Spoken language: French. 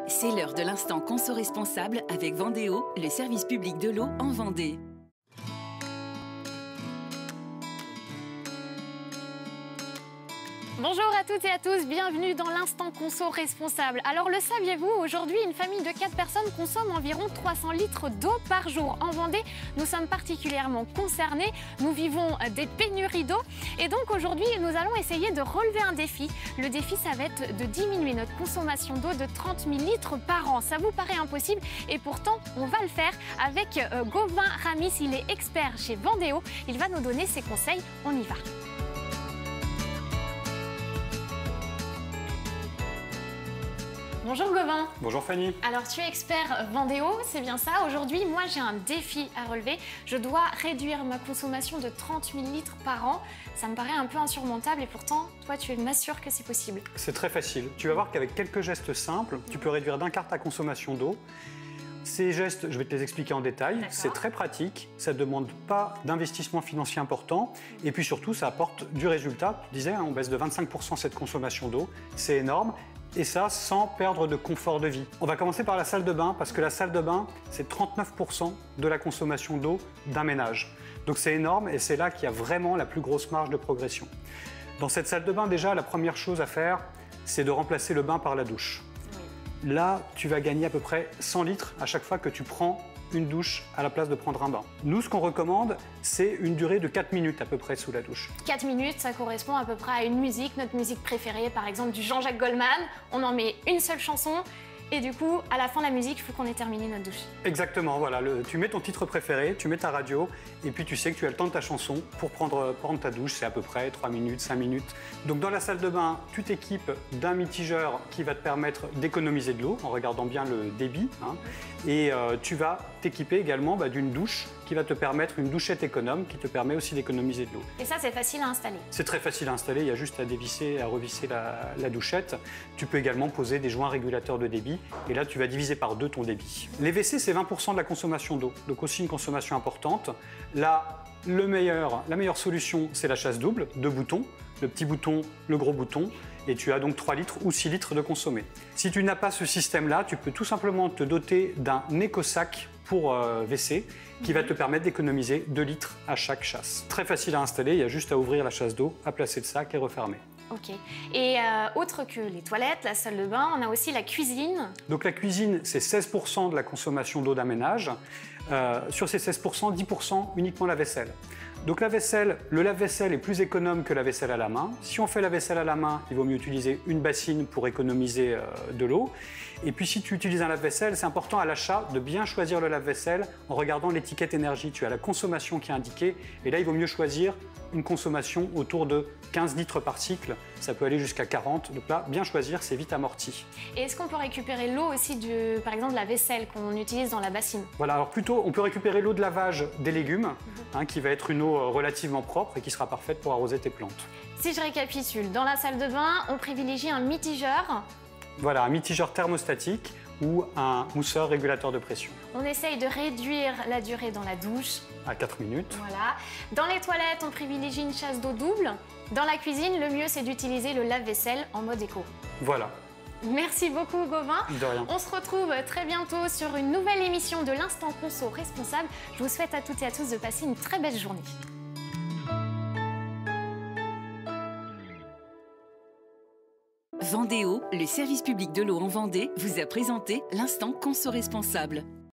C'est l'heure de l'instant conso responsable avec Vendéo, le service public de l'eau en Vendée. Bonjour à toutes et à tous, bienvenue dans l'instant conso responsable. Alors le saviez-vous, aujourd'hui une famille de 4 personnes consomme environ 300 litres d'eau par jour. En Vendée, nous sommes particulièrement concernés, nous vivons des pénuries d'eau et donc aujourd'hui nous allons essayer de relever un défi. Le défi ça va être de diminuer notre consommation d'eau de 30 000 litres par an. Ça vous paraît impossible et pourtant on va le faire avec Gauvin Ramis, il est expert chez Vendéo, il va nous donner ses conseils, on y va. Bonjour Gauvin. Bonjour Fanny. Alors tu es expert Vendéo, c'est bien ça. Aujourd'hui, moi j'ai un défi à relever. Je dois réduire ma consommation de 30 000 litres par an. Ça me paraît un peu insurmontable et pourtant, toi tu m'assures que c'est possible. C'est très facile. Tu vas voir qu'avec quelques gestes simples, tu peux réduire d'un quart ta consommation d'eau. Ces gestes, je vais te les expliquer en détail. C'est très pratique, ça ne demande pas d'investissement financier important et puis surtout ça apporte du résultat. Tu disais, on baisse de 25% cette consommation d'eau, c'est énorme. Et ça sans perdre de confort de vie. On va commencer par la salle de bain parce que la salle de bain, c'est 39% de la consommation d'eau d'un ménage. Donc c'est énorme et c'est là qu'il y a vraiment la plus grosse marge de progression. Dans cette salle de bain, déjà, la première chose à faire, c'est de remplacer le bain par la douche. Oui. Là, tu vas gagner à peu près 100 litres à chaque fois que tu prends une douche à la place de prendre un bain. Nous, ce qu'on recommande, c'est une durée de 4 minutes à peu près sous la douche. 4 minutes, ça correspond à peu près à une musique, notre musique préférée, par exemple du Jean-Jacques Goldman. On en met une seule chanson et du coup, à la fin de la musique, il faut qu'on ait terminé notre douche. Exactement, voilà. Tu mets ton titre préféré, tu mets ta radio et puis tu sais que tu as le temps de ta chanson pour prendre ta douche. C'est à peu près 3 minutes, 5 minutes. Donc dans la salle de bain, tu t'équipes d'un mitigeur qui va te permettre d'économiser de l'eau en regardant bien le débit. Et tu vas t'équiper également d'une douche qui va te permettre, une douchette économe qui te permet aussi d'économiser de l'eau. Et ça, c'est facile à installer? C'est très facile à installer, il y a juste à dévisser, à revisser la douchette. Tu peux également poser des joints régulateurs de débit et là, tu vas diviser par 2 ton débit. Les WC, c'est 20% de la consommation d'eau, donc aussi une consommation importante. Là, la meilleure solution, c'est la chasse double, 2 boutons, le petit bouton, le gros bouton, et tu as donc 3 litres ou 6 litres de consommé. Si tu n'as pas ce système-là, tu peux tout simplement te doter d'un éco-sac pour WC qui va te permettre d'économiser 2 litres à chaque chasse. Très facile à installer, il y a juste à ouvrir la chasse d'eau, à placer le sac et refermer. Ok. Et autre que les toilettes, la salle de bain, on a aussi la cuisine. Donc la cuisine, c'est 16% de la consommation d'eau d'un ménage. Sur ces 16%, 10% uniquement la vaisselle. Donc la vaisselle, le lave-vaisselle est plus économe que la vaisselle à la main. Si on fait la vaisselle à la main, il vaut mieux utiliser une bassine pour économiser de l'eau. Et puis si tu utilises un lave-vaisselle, c'est important à l'achat de bien choisir le lave-vaisselle en regardant l'étiquette énergie. Tu as la consommation qui est indiquée et là il vaut mieux choisir une consommation autour de 15 litres par cycle. Ça peut aller jusqu'à 40. Donc là, bien choisir, c'est vite amorti. Et est-ce qu'on peut récupérer l'eau aussi, par exemple, de la vaisselle qu'on utilise dans la bassine? Voilà, alors plutôt, on peut récupérer l'eau de lavage des légumes, qui va être une eau relativement propre et qui sera parfaite pour arroser tes plantes. Si je récapitule, dans la salle de bain, on privilégie un mitigeur. Voilà, un mitigeur thermostatique ou un mousseur régulateur de pression. On essaye de réduire la durée dans la douche. À 4 minutes. Voilà. Dans les toilettes, on privilégie une chasse d'eau double. Dans la cuisine, le mieux, c'est d'utiliser le lave-vaisselle en mode éco. Voilà. Merci beaucoup, Gauvin. De rien. On se retrouve très bientôt sur une nouvelle émission de l'Instant Conso Responsable. Je vous souhaite à toutes et à tous de passer une très belle journée. Vendéo, le service public de l'eau en Vendée, vous a présenté l'instant conso responsable.